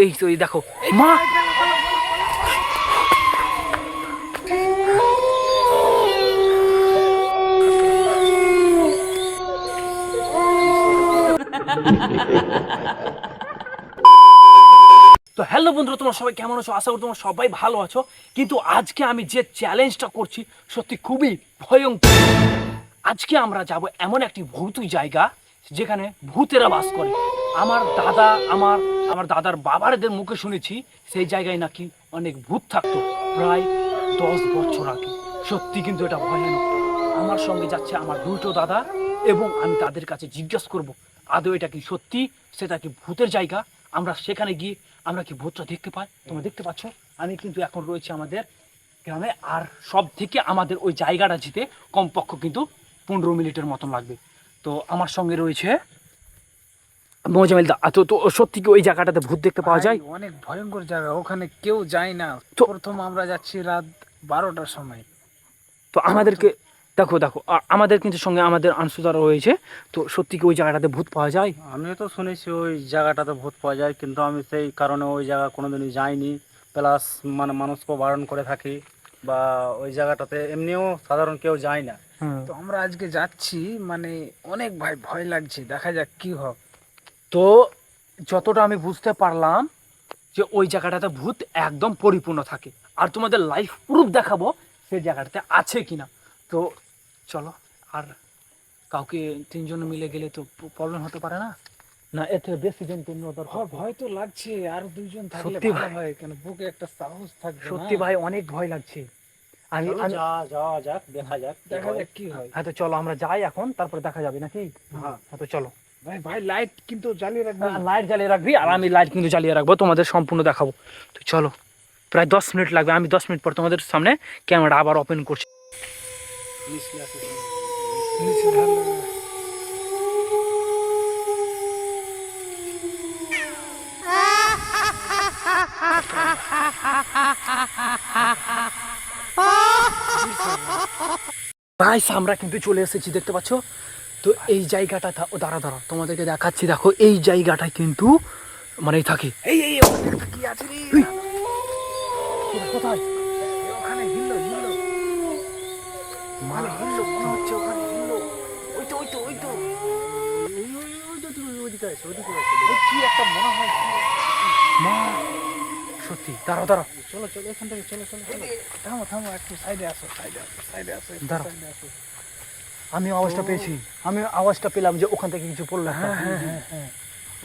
এই তো এই দেখো মা, তো হ্যালো বন্ধুরা, তোমরা সবাই কেমন আছো? আশা করি তোমরা সবাই ভালো আছো। কিন্তু আজকে আমি যে চ্যালেঞ্জটা করছি সত্যি খুবই ভয়ঙ্কর। আজকে আমরা যাব এমন একটি ভৌত জায়গা যেখানে ভূতেরা বাস করে। আমার দাদার বাবারদের মুখে শুনেছি সেই জায়গায় নাকি অনেক ভূত থাকতো প্রায় 10 বছর আগে। সত্যি কিন্তু এটা ভয়ানক। আমার সঙ্গে যাচ্ছে আমার দুটো দাদা এবং আমি তাদের কাছে জিজ্ঞাসা করব আদৌ এটা কি সত্যি, সেটা কি ভূতের জায়গা। আমরা সেখানে গিয়ে আমরা কি ভূতটা দেখতে পাই। তোমরা দেখতে পাচ্ছ আমি কিন্তু এখন রয়েছে আমাদের গ্রামে, আর সব থেকে আমাদের ওই জায়গাটা যেতে কমপক্ষে কিন্তু 15 মিনিটের মতন লাগবে। তো আমার সঙ্গে রয়েছে মোজামিল দা। তো সত্যি কি ওই জায়গাটাতে ভূত দেখতে পাওয়া যায়? অনেক ভয়ঙ্কর জায়গা, ওখানে কেউ যায় না। তো- প্রথম আমরা যাচ্ছি রাত 12টার সময়। তো আমাদেরকে দেখো দেখো আমাদের কিন্তু সঙ্গে আমাদের আনসুদারা রয়েছে। তো সত্যি কি ওই জায়গাটাতে ভূত পাওয়া যায়? আমিও তো শুনেছি ওই জায়গাটাতে ভূত পাওয়া যায়, কিন্তু আমি সেই কারণে ওই জায়গা কোনোদিনই যাইনি। প্লাস মানে মানুষকে বারণ করে থাকি, বা ওই জায়গাটাতে এমনিও সাধারণ কেউ যায় না। তো আমরা আজকে যাচ্ছি, মানে অনেক ভয় লাগছে, দেখা যাক কি হবে। তো যতটা আমি বুঝতে পারলাম যে ওই জায়গাটাতে ভূত একদম পরিপূর্ণ থাকে, আর তোমাদের লাইফ প্রুফ দেখাবো সেই জায়গাটাতে আছে কিনা। তো চলো, আর কাউকে তিনজন মিলে গেলে তো প্রবলেম হতে পারে না, না এর থেকে বেশি জন তো নেওয়া দরকার। ভয় তো লাগছে, আর দুইজন থাকলে সত্যি ভালো ভাই। হয়, কেন বুকে একটা সাহস থাকবে। সত্যি ভাই অনেক ভয় লাগছে। আমি চলো যাওয়া যাক, দেখা যাক কি দেখা হয়। যাক কি হয়। হ্যাঁ তো চলো আমরা যাই এখন, তারপরে দেখা যাবে নাকি। হ্যাঁ হ্যাঁ তো চলো। ভাই লাইট কিন্তু জ্বালিয়ে রাখবে। লাইট জ্বালিয়ে রাখবি আর আমি লাইট কিন্তু জ্বালিয়ে রাখবো, তোমাদের সম্পূর্ণ দেখাবো। তো চলো, প্রায় 10 মিনিট লাগবে। আমি 10 মিনিট পর তোমাদের সামনে ক্যামেরা আবার ওপেন করছি। নিচে ঢাল। প্রায় আমরা কিন্তু চলে এসেছি, দেখতে পাচ্ছ। তো এই জায়গাটা দাঁড়া দাঁড়া তোমাদেরকে দেখাচ্ছি। দেখো এই জায়গাটায় কিন্তু মানে থাকে। এই এই ওখানে একটা কি আছে রে? কোথায়? ওখানে হিললো হিললো, মানে হিললো মনে হচ্ছে, ওখানে হিললো। ওই তো ওই তো ওই তো ওই কি একটা মনে হয়। মা, সত্যি দাঁড়া দাঁড়া চলো চলো এখান থেকে চলো চলো চলো। থামো থামো, একটু সাইডে আসো, সাইডে আসো, সাইডে আসো, একটু দাঁড়াও। সাইডে আসো। আমি আওয়াজটা পেয়েছি, আমি আওয়াজটা পেলাম যে ওখান থেকে কিছু পড়লো একটা। হ্যাঁ হ্যাঁ হ্যাঁ হ্যাঁ,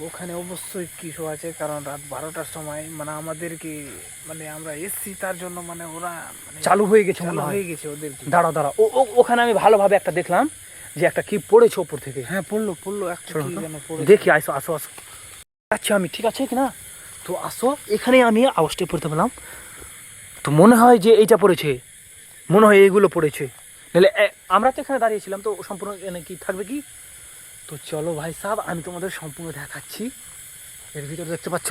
ওখানে অবশ্যই কিছু আছে, কারণ রাত 12টার সময় মানে আমাদেরকে, মানে আমরা এসছি তার জন্য, মানে ওরা মানে চালু হয়ে গেছে মনে চালু হয়। হয়ে গেছে ওদের। দাঁড়া দাঁড়া ওখানে আমি ভালোভাবে একটা দেখলাম যে একটা কি পড়েছে ওপর থেকে। হ্যাঁ পড়লো পড়লো, একটা চলো কি তো, যেন পড়ে। দেখি আসো আসো আসো। আচ্ছা আমি ঠিক আছে কিনা। তো আসো, এখানে আমি আওয়াজটা পড়তে পেলাম। তো মনে হয় যে এইটা পড়েছে, মনে হয় এইগুলো পড়েছে। নাহলে আমরা তো এখানে দাঁড়িয়েছিলাম, তো সম্পূর্ণ এখানে কি থাকবে কি। তো চলো ভাই সাহেব, আমি তোমাদের সম্পূর্ণ দেখাচ্ছি। এর ভিতরে দেখতে পাচ্ছ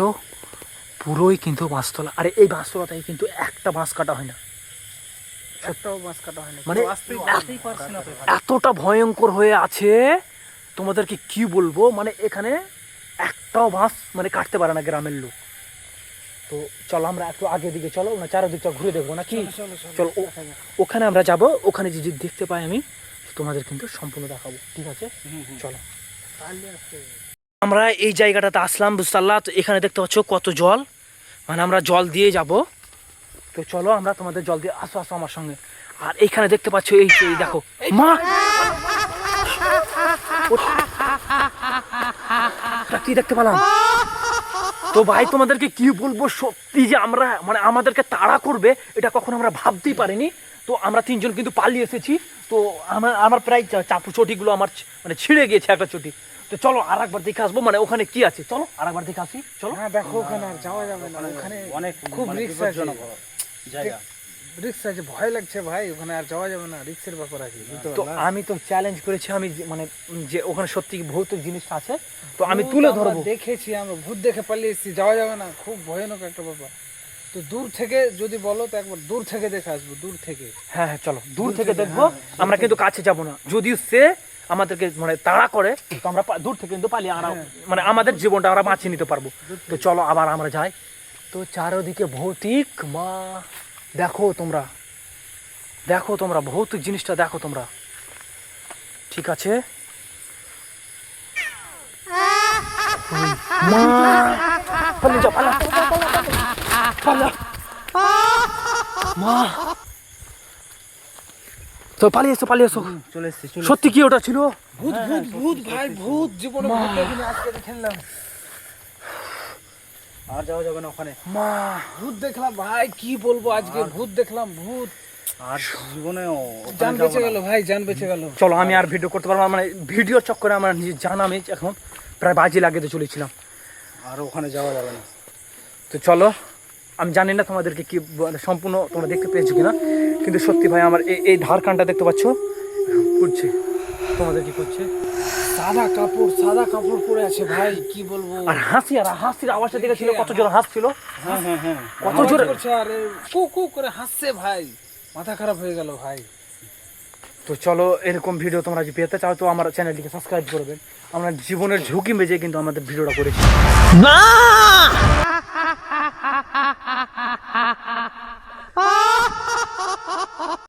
পুরোই কিন্তু বাঁশতলা। আরে এই বাঁশতলাটাই কিন্তু একটা বাঁশ কাটা হয় না, একটাও মাছ কাটা হয়নি, মানে আসতেই পারছি না তো। এতটা ভয়ঙ্কর হয়ে আছে। তোমাদেরকে কি বলবো, মানে এখানে একটাও বাঁশ মানে কাটতে পারে না গ্রামের লোক। তো চলো আমরা একটু আগের দিকে চলো, না চারদিকটা ঘুরে দেখবো নাকি। চলো চলো চলো ওখানে আমরা যাব, ওখানে যে দেখতে পাই আমি তোমাদের কিন্তু সম্পূর্ণ দেখাবো, ঠিক আছে। চলো আমরা এই জায়গাটাতে আসলাম, বুঝতে পারলা। তো এখানে দেখতে পাচ্ছ কত জল, মানে আমরা জল দিয়ে যাব। তো চলো আমরা তোমাদের জল দিয়ে আসো আসো আমার সঙ্গে। আর এইখানে দেখতে পাচ্ছ এই এই দেখো মা, ওটা কি দেখতে পেলাম। তো ভাই তোমাদেরকে কি বলবো, সত্যি যে আমরা মানে আমাদেরকে তাড়া করবে এটা কখনো আমরা ভাবতেই পারিনি। তো আমরা তিনজন কিন্তু পালিয়ে এসেছি। তো আমার প্রায় চাপু চটিগুলো আমার মানে ছিঁড়ে গিয়েছে একটা চটি। তো চলো আর একবার দেখে আসবো, মানে ওখানে কি আছে, চলো আর একবার দেখে আসি চলো। হ্যাঁ দেখো, ওখানে আর যাওয়া যাবে না, ওখানে অনেক খুব মানে রিস্ক আছে। বিপজ্জনক জায়গা। রিস্ক আছে, ভয় লাগছে ভাই, ওখানে আর যাওয়া যাবে না, রিস্কের ব্যাপার আছে, বুঝতে তো পারলা? আমি তো চ্যালেঞ্জ করেছি, আমি মানে যে ওখানে সত্যি ভৌতিক জিনিসটা আছে, তো আমি তুলে আমরা ধরবো। দেখেছি, আমরা ভূত দেখে পালিয়ে এসেছি, যাওয়া যাবে না, খুব ভয়ানক একটা ব্যাপার। তো দূর থেকে যদি বলো তো একবার দূর থেকে দেখে আসবো, দূর থেকে। হ্যাঁ হ্যাঁ চলো দূর থেকে দেখবো, আমরা কিন্তু কাছে যাব না। যদিও সে আমাদেরকে মানে তাড়া করে, তো আমরা দূর থেকে কিন্তু পালিয়ে আমরা মানে আমাদের জীবনটা আমরা বাঁচিয়ে নিতে পারবো। তো চলো আবার আমরা যাই। তো চারদিকে ভৌতিক মা, দেখো তোমরা, দেখো তোমরা ভৌতিক জিনিসটা দেখো তোমরা, ঠিক আছে? মা পালিয়ে যাও, পালা পালা মা, তো পালিয়ে এসো, পালিয়ে এসো। চলে এসছি, চলে সত্যি কি ওটা ছিল? ভূত ভূত ভূত ভাই, ভূত জীবনে ভূত দেখিনি, আজকে দেখলাম। আর যাওয়া যাবে না ওখানে। মা ভূত দেখলাম ভাই, কি বলবো, আজকে ভূত দেখলাম, ভূত। আর জীবনেও ওখানে জান যাবো বেঁচে না। গেল ভাই, জান বেঁচে গেল। চলো, আমি আর ভিডিও করতে পারবো না, মানে ভিডিও চক্করে আমার নিজের জান আমি এখন প্রায় বাজি লাগিয়ে চলেছিলাম। আর ওখানে যাওয়া যাবে না। তো চলো, আমি জানি না তোমাদেরকে কি সম্পূর্ণ তোমরা দেখতে পেয়েছো কিনা, কিন্তু সত্যি ভাই আমার এই ধার কানটা দেখতে পাচ্ছ করছে, তোমাদের কি করছে? সাদা কাপড় পরে আছে ভাই, কি বলবো। আর হাসি, আর হাসির আওয়াজটা দেখেছিল কত জোরে হাসছিল, হ্যাঁ হ্যাঁ হ্যাঁ, কত আওয়াজ জোরে। করছে আর কু কু করে হাসছে ভাই, মাথা খারাপ হয়ে গেল ভাই। তো চলো, এরকম ভিডিও তোমরা যদি পেতে চাও তো আমার চ্যানেলটিকে সাবস্ক্রাইব করবেন। আমরা জীবনের ঝুঁকি মেজে কিন্তু আমাদের ভিডিওটা করেছি।